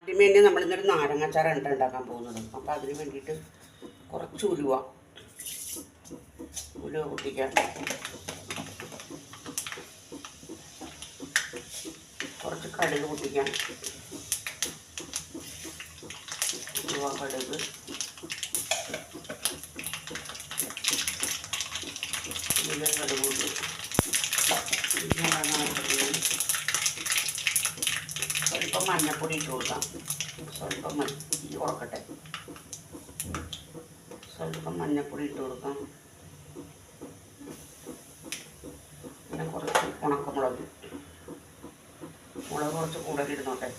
ആദ്യമേ തന്നെ നമ്മളിന്നൊരു നാരങ്ങാച്ചാറാണ് ഉണ്ടാക്കാൻ പോകുന്നത്. അപ്പോൾ അതിന് വേണ്ടിയിട്ട് കുറച്ച് ഉലുവ പൊട്ടിക്കാം, കുറച്ച് കടുക് പൊട്ടിക്കാം, ഉലുവ കടുക്, കടുക് കൂട്ടി സ്വല്പം മഞ്ഞപ്പൊടി ഇട്ട് കൊടുക്കാം. സ്വല്പം ഈ ഉറക്കട്ടെ. സ്വല്പം മഞ്ഞപ്പൊടി ഇട്ട് കൊടുക്കാം. പിന്നെ കുറച്ച് ഉണക്കമുളക്, മുളക് കുറച്ച് കൂടുതൽ ഇടുന്നോട്ടെ,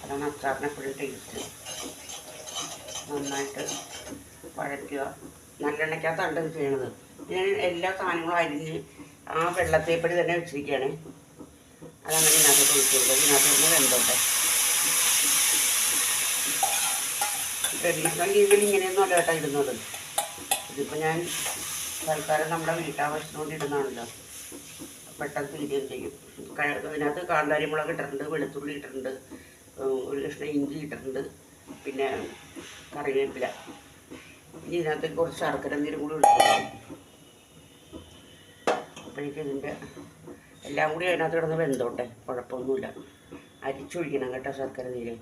അതാണ് അച്ചാറിന് എപ്പോഴും ടേസ്റ്റ്. നന്നായിട്ട് വഴറ്റുക. നല്ലെണ്ണയ്ക്കകത്താണ് ഇത് ചെയ്യണത്. ഞാൻ എല്ലാ സാധനങ്ങളും അരിഞ്ഞ് ആ വെള്ളത്തേപ്പടി തന്നെ വെച്ചിരിക്കുകയാണ്. അതങ്ങനെ ഇതിനകത്ത് ഒഴിച്ച് കൊടുക്കുക. ഇതിനകത്ത് ഒന്ന് വെന്തോട്ടെ. ട്രഡീഷണൽ രീതിയിൽ ഇങ്ങനെയൊന്നും അല്ല കേട്ടോ ഇടുന്നത്. ഇതിപ്പോൾ ഞാൻ തൽക്കാലം നമ്മുടെ വീട്ടാവശ്യത്തിന് കൊണ്ട് ഇടുന്നതാണല്ലോ, പെട്ടെന്ന് തീരുകയും ചെയ്യും. ഇതിനകത്ത് കാന്താരി മുളക് ഇട്ടിട്ടുണ്ട്, വെളുത്തുള്ളി ഇട്ടിട്ടുണ്ട്, ഒരു കഷ്ണം ഇഞ്ചി ഇട്ടിട്ടുണ്ട്, പിന്നെ കറിവേപ്പില. ഇനി ഇതിനകത്തേക്ക് കുറച്ച് ശർക്കര നീരും കൂടി ഇട്ടിട്ടുണ്ട്. അപ്പോഴേക്കും ഇതിൻ്റെ എല്ലാം കൂടി അതിനകത്ത് കിടന്ന് വെന്തോട്ടെ, കുഴപ്പമൊന്നുമില്ല. അരിച്ചൊഴിക്കണം കേട്ടോ ശർക്കര നീര്.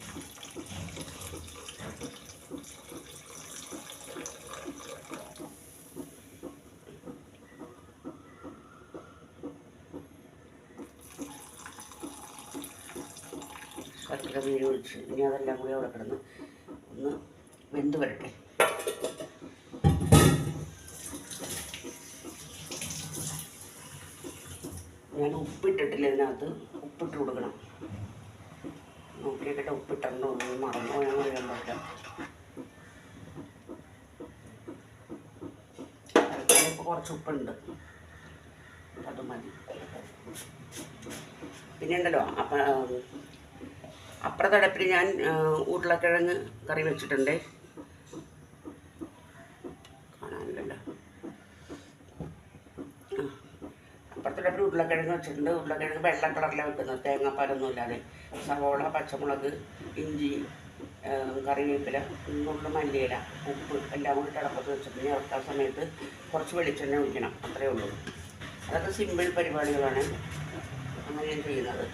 ശർക്കര നീര് ഒഴിച്ച് ഇനി അതെല്ലാം കൂടി അവിടെ കിടന്ന് ഒന്ന് വെന്ത് വരട്ടെ. ഞാൻ ഉപ്പിട്ടിട്ടില്ല, ഇതിനകത്ത് ഉപ്പിട്ട് കൊടുക്കണം. നോക്കിയൊക്കെ ഉപ്പിട്ടുണ്ടോ മറന്നു പോയാൽ അറിയാൻ പറ്റില്ല. ഇപ്പോൾ കുറച്ച് ഉപ്പുണ്ട്, അത് മതി. പിന്നെ ഉണ്ടല്ലോ അപ്പുറത്തടപ്പിൽ ഞാൻ ഉരുളക്കിഴങ്ങ് കറി വെച്ചിട്ടുണ്ട്. കാണാനില്ലല്ലോ. അപ്പുറത്തടപ്പിൽ ഉരുളക്കിഴങ്ങ് വെച്ചിട്ടുണ്ട്. ഉരുളക്കിഴങ്ങ് വെള്ള കളറിലാണ് വെക്കുന്നത്, തേങ്ങാപ്പാലൊന്നും ഇല്ലാതെ. സവോള, പച്ചമുളക്, ഇഞ്ചി, കറിവേപ്പില, നുള്ളു മല്ലിയില, ഉപ്പ് എല്ലാം കൂടി തിളപ്പത്ത് വെച്ചിട്ടുണ്ട്. ഇറക്കാൻ സമയത്ത് കുറച്ച് വെളിച്ചെണ്ണ ഒഴിക്കണം, അത്രയേ ഉള്ളൂ. അതൊക്കെ സിമ്പിൾ പരിപാടികളാണ്, അങ്ങനെയാണ് ചെയ്യുന്നത്.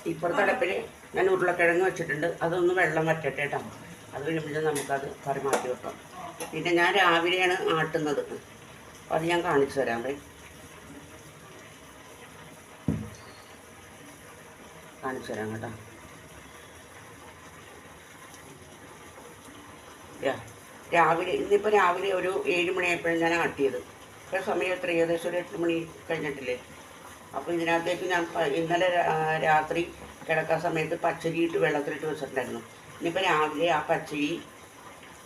ഇപ്പുറത്തടപ്പിൽ ഞാൻ ഉരുളക്കിഴങ്ങ് വെച്ചിട്ടുണ്ട്. അതൊന്ന് വെള്ളം വറ്റട്ടെ കേട്ടോ. അത് കഴിയുമ്പോഴേ നമുക്കത് കറി മാറ്റി വെക്കാം. പിന്നെ ഞാൻ രാവിലെയാണ് ആട്ടുന്നത്, അപ്പോൾ അത് ഞാൻ കാണിച്ചു തരാം. കാണിച്ചു തരാം കേട്ടോ. രാവിലെ ഇന്നിപ്പോൾ രാവിലെ ഒരു 7 മണിയായപ്പോഴും ഞാൻ ആട്ടിയത്. ഇപ്പോൾ സമയം എത്ര, ഏകദേശം ഒരു 8 മണി കഴിഞ്ഞിട്ടില്ലേ. അപ്പോൾ ഇതിനകത്തേക്ക് ഞാൻ ഇന്നലെ രാത്രി കിടക്കാൻ സമയത്ത് പച്ചരി ഇട്ട് വെള്ളത്തിലിട്ട് വെച്ചിട്ടുണ്ടായിരുന്നു. ഇനിയിപ്പോൾ രാവിലെ ആ പച്ചരി,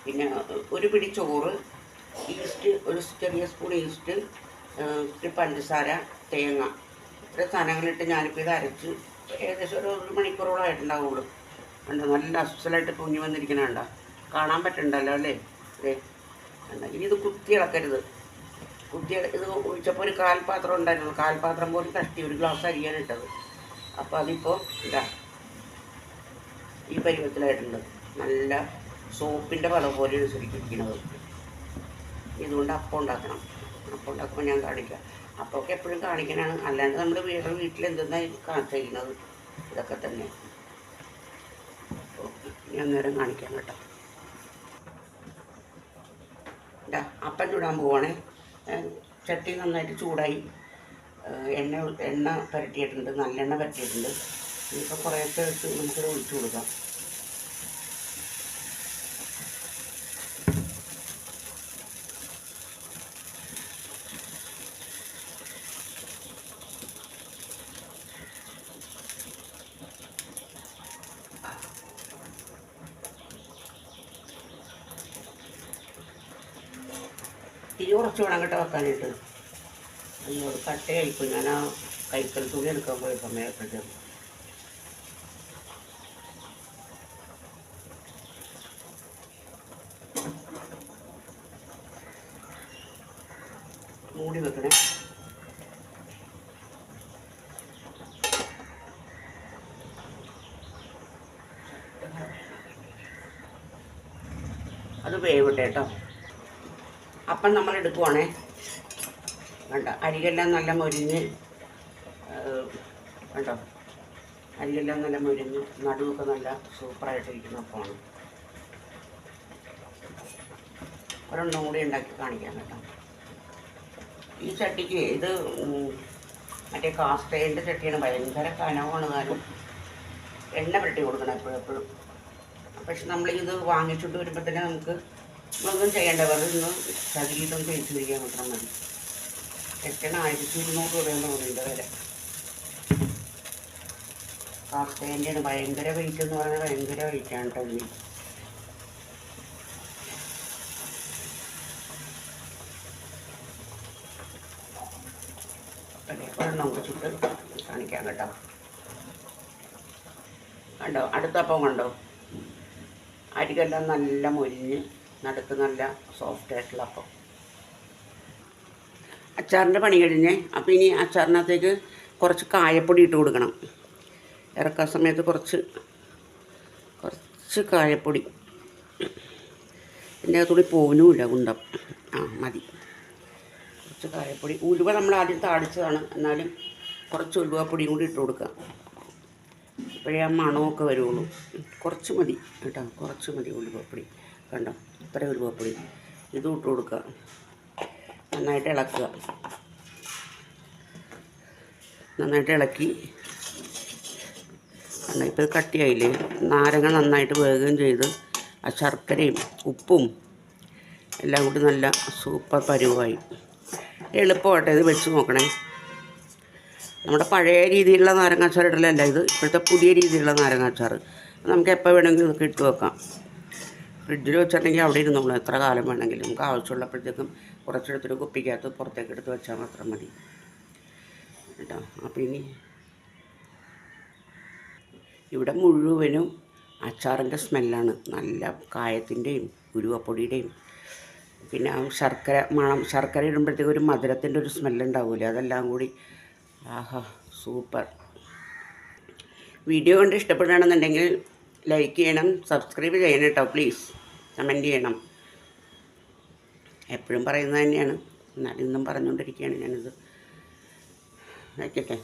പിന്നെ ഒരു പിടി ചോറ്, ഈസ്റ്റ്, ഒരു ചെറിയ സ്പൂൺ ഈസ്റ്റ്, ഇത്തിരി പഞ്ചസാര, തേങ്ങ, ഇത്ര സാധനങ്ങളിട്ട് ഞാനിപ്പോൾ ഇത് അരച്ച് ഏകദേശം ഒരു 1 മണിക്കൂറോളം ആയിട്ടുണ്ടാവുള്ളൂ. ഉണ്ട്, നല്ല അസ്വലായിട്ട് പൊങ്ങി വന്നിരിക്കണുണ്ടോ, കാണാൻ പറ്റുന്നുണ്ടല്ലോ അല്ലേ. അതെ, ഇനി ഇത് കുത്തി ഇളക്കരുത്. ഇത് ഒഴിച്ചപ്പോൾ ഒരു കാൽപാത്രം ഉണ്ടായിരുന്നു, കാൽപാത്രം പോലും തട്ടി ഒരു ഗ്ലാസ് അരിയാണ് ഇട്ടത്. അപ്പോൾ അതിപ്പോൾ ഇതാ ഈ പരുവത്തിലായിട്ടുണ്ട്. നല്ല സോപ്പിൻ്റെ പല പോലെയാണ് ശരിക്കുന്നത്. ഇതുകൊണ്ട് അപ്പം ഉണ്ടാക്കണം. അപ്പം ഉണ്ടാക്കുമ്പോൾ ഞാൻ കാണിക്കാം. അപ്പമൊക്കെ എപ്പോഴും കാണിക്കാനാണ്, അല്ലാണ്ട് നമ്മൾ വേറെ വീട്ടിൽ എന്തെന്നാണ് ചെയ്യുന്നത്, ഇതൊക്കെ തന്നെ. അപ്പോൾ ഞാൻ അന്നേരം കാണിക്കാം കേട്ടോ. ഇതാ അപ്പം ചൂടാൻ പോവുകയാണേ. ചട്ടി നന്നായിട്ട് ചൂടായി, എണ്ണ പുരട്ടിയിട്ടുണ്ട്, നല്ലെണ്ണ പുരട്ടിയിട്ടുണ്ട്. ഇനിയിപ്പോൾ കുറേശ്ശെ നമുക്കത് ഒഴിച്ചു കൊടുക്കാം. തീ കുറച്ച് വേണം കേട്ടോ വെക്കാനായിട്ട്. അയ്യോ കട്ടയായിപ്പോയി. ഞാൻ ആ കൈക്കൽ തുണി എടുക്കാൻ പോയ സമയത്ത് മൂടി വെക്കണേ. അത് വേവട്ടെ കേട്ടോ. അപ്പം നമ്മൾ എടുക്കുവാണേ. വേണ്ട, അരിയെല്ലാം നല്ല മൊരിഞ്ഞ് കണ്ടോ, അരിയെല്ലാം നല്ല മൊരിഞ്ഞ് നടുവൊക്കെ നല്ല സൂപ്പറായിട്ടിരിക്കുന്ന അപ്പമാണ്. ഒരെണ്ണം കൂടി ഉണ്ടാക്കി കാണിക്കാം കേട്ടോ. ഈ ചട്ടിക്ക് ഇത് മറ്റേ കാസ്റ്റേൻ്റെ ചട്ടിയാണ്, ഭയങ്കര കനവാണ്. താനും എണ്ണ പുരട്ടി കൊടുക്കണം എപ്പോഴും. പക്ഷെ നമ്മളിത് വാങ്ങിച്ചിട്ട് വരുമ്പോൾ തന്നെ നമ്മളൊന്നും ചെയ്യേണ്ട, വെറുതെ ഇന്ന് ചകിരിയിലൊന്നും തേച്ച് പിടിക്കാൻ മാത്രം മതി. എട്ടണ 1200 രൂപയെന്ന് തോന്നുന്നുണ്ട് വില. കാസ്റ്റേൻ്റെയാണ്, ഭയങ്കര വെയിറ്റ് എന്ന് പറഞ്ഞാൽ ഭയങ്കര വെയിറ്റാണ് കേട്ടോ ഇതിന്. ഒരെണ്ണം ചുട്ട് കാണിക്കാം കേട്ടോ. കണ്ടോ, അടുത്തപ്പം കണ്ടോ, അരികെല്ലാം നല്ല മൊരിഞ്ഞ് നടുക്ക് നല്ല സോഫ്റ്റ് ആയിട്ടുള്ള അപ്പം. അച്ചാറിൻ്റെ പണി കഴിഞ്ഞേ. അപ്പോൾ ഇനി അച്ചാറിനകത്തേക്ക് കുറച്ച് കായപ്പൊടി ഇട്ട് കൊടുക്കണം. ഇറക്കാൻ സമയത്ത് കുറച്ച് കായപ്പൊടി. എൻ്റെ അകത്തുകൂടി പോനുമില്ല ഗുണ്ടം. മതി, കുറച്ച് കായപ്പൊടി. ഉലുവ നമ്മൾ ആദ്യം താളിച്ചതാണ്, എന്നാലും കുറച്ച് ഉലുവപ്പൊടിയും കൂടി ഇട്ട് കൊടുക്കുക. അപ്പോഴേ ആ മണമൊക്കെ വരുള്ളൂ. കുറച്ച് മതി കേട്ടോ, കുറച്ച് മതി ഉലുവപ്പൊടി. കണ്ടോ, ഇത്ര ഉലുവപ്പൊടി ഇതും ഇട്ട് കൊടുക്കുക. നന്നായിട്ട് ഇളക്കുക. നന്നായിട്ട് ഇളക്കി കണ്ടോ, ഇപ്പോൾ ഇത് കട്ടിയായില്ലേ. നാരങ്ങ നന്നായിട്ട് വേകുകയും ചെയ്ത് ആ ശർക്കരയും ഉപ്പും എല്ലാം കൂടി നല്ല സൂപ്പർ പരുവമായി. എളുപ്പമാട്ടെ, ഇത് വെച്ച് നോക്കണേ. നമ്മുടെ പഴയ രീതിയിലുള്ള നാരങ്ങാച്ചാർ ഇടലല്ല ഇത്, ഇപ്പോഴത്തെ പുതിയ രീതിയിലുള്ള നാരങ്ങാച്ചാർ. നമുക്ക് എപ്പോൾ വേണമെങ്കിലും ഇതൊക്കെ ഇട്ട് വെക്കാം. ഫ്രിഡ്ജിൽ വെച്ചിട്ടുണ്ടെങ്കിൽ അവിടെ ഇരുന്നോളൂ എത്ര കാലം വേണമെങ്കിലും. നമുക്ക് ആവശ്യമുള്ളപ്പോഴത്തേക്കും കുറച്ചെടുത്തൊരു കുപ്പിക്കകത്ത് പുറത്തേക്ക് എടുത്ത് വെച്ചാൽ മാത്രം മതി കേട്ടോ. അപ്പോൾ ഇനി ഇവിടെ മുഴുവനും അച്ചാറിൻ്റെ സ്മെല്ലാണ്. നല്ല കായത്തിൻ്റെയും ഉരുവപ്പൊടിയുടെയും പിന്നെ ശർക്കര മണം. ശർക്കര ഇടുമ്പോഴത്തേക്കും ഒരു മധുരത്തിൻ്റെ ഒരു സ്മെല്ലുണ്ടാവില്ലേ, അതെല്ലാം കൂടി ആഹാ സൂപ്പർ. വീഡിയോ കണ്ട് ഇഷ്ടപ്പെടുകയാണെന്നുണ്ടെങ്കിൽ ലൈക്ക് ചെയ്യണം, സബ്സ്ക്രൈബ് ചെയ്യണം കേട്ടോ. പ്ലീസ് കമൻറ്റ് ചെയ്യണം. എപ്പോഴും പറയുന്നത് തന്നെയാണ്, എന്നാലും ഇന്നും പറഞ്ഞുകൊണ്ടിരിക്കുകയാണ് ഞാനിത്. വയ്ക്കട്ടെ.